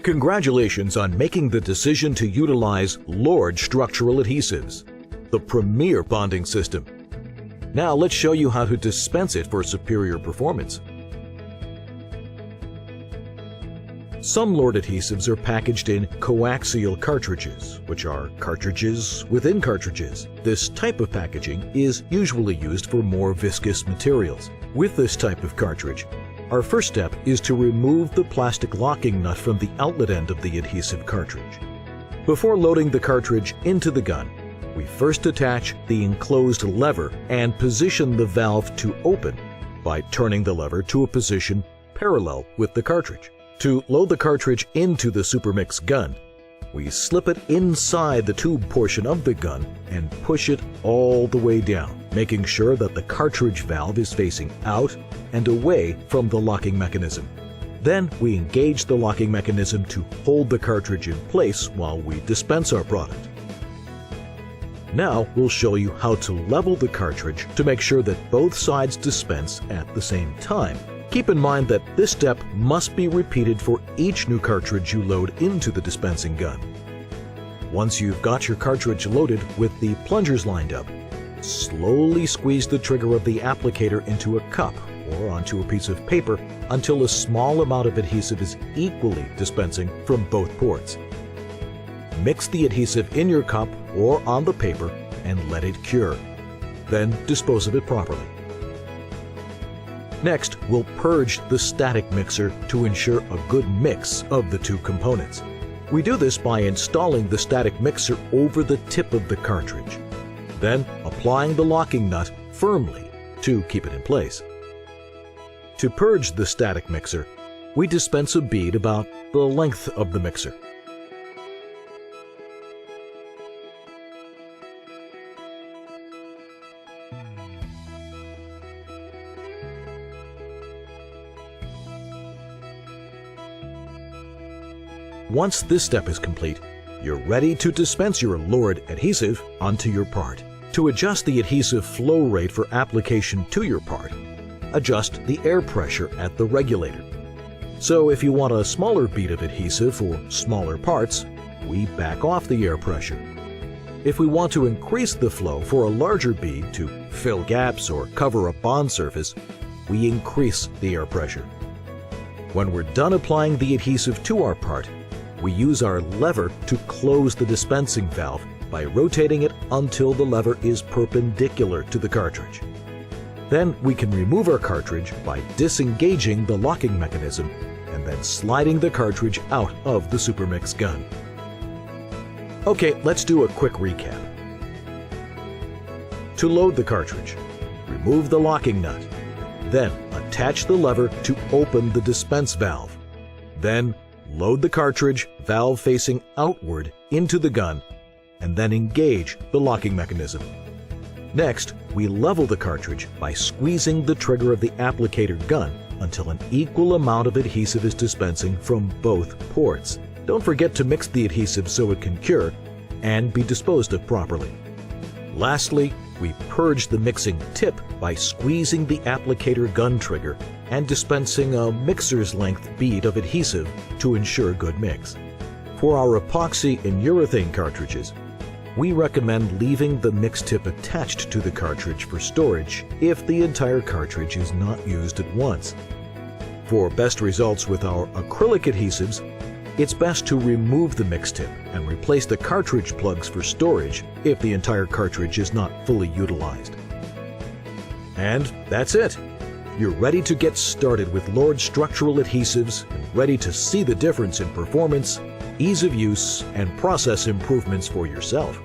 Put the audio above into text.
Congratulations on making the decision to utilize LORD structural adhesives, the premier bonding system. Now let's show you how to dispense it for superior performance. Some LORD adhesives are packaged in coaxial cartridges, which are cartridges within cartridges. This type of packaging is usually used for more viscous materials. With this type of cartridge, our first step is to remove the plastic locking nut from the outlet end of the adhesive cartridge. Before loading the cartridge into the gun, we first attach the enclosed lever and position the valve to open by turning the lever to a position parallel with the cartridge. To load the cartridge into the SuperMix gun, we slip it inside the tube portion of the gun and push it all the way down, making sure that the cartridge valve is facing out and away from the locking mechanism. Then we engage the locking mechanism to hold the cartridge in place while we dispense our product. Now we'll show you how to level the cartridge to make sure that both sides dispense at the same time. Keep in mind that this step must be repeated for each new cartridge you load into the dispensing gun. Once you've got your cartridge loaded with the plungers lined up, slowly squeeze the trigger of the applicator into a cup or onto a piece of paper until a small amount of adhesive is equally dispensing from both ports. Mix the adhesive in your cup or on the paper and let it cure. Then dispose of it properly. Next, we'll purge the static mixer to ensure a good mix of the two components. We do this by installing the static mixer over the tip of the cartridge, then applying the locking nut firmly to keep it in place. To purge the static mixer, we dispense a bead about the length of the mixer. Once this step is complete, you're ready to dispense your LORD adhesive onto your part. To adjust the adhesive flow rate for application to your part, adjust the air pressure at the regulator. So if you want a smaller bead of adhesive for smaller parts, we back off the air pressure. If we want to increase the flow for a larger bead to fill gaps or cover a bond surface, we increase the air pressure. When we're done applying the adhesive to our part, we use our lever to close the dispensing valve by rotating it until the lever is perpendicular to the cartridge. Then we can remove our cartridge by disengaging the locking mechanism and then sliding the cartridge out of the SuperMix gun. Okay, let's do a quick recap. To load the cartridge, remove the locking nut. Then attach the lever to open the dispense valve. Then load the cartridge, valve facing outward, into the gun, and then engage the locking mechanism. Next, we level the cartridge by squeezing the trigger of the applicator gun until an equal amount of adhesive is dispensing from both ports. Don't forget to mix the adhesive so it can cure and be disposed of properly. Lastly, we purge the mixing tip by squeezing the applicator gun trigger and dispensing a mixer's length bead of adhesive to ensure good mix. For our epoxy and urethane cartridges, we recommend leaving the mix tip attached to the cartridge for storage if the entire cartridge is not used at once. For best results with our acrylic adhesives, it's best to remove the mix tip and replace the cartridge plugs for storage if the entire cartridge is not fully utilized. And that's it! You're ready to get started with LORD structural adhesives and ready to see the difference in performance, ease of use, and process improvements for yourself.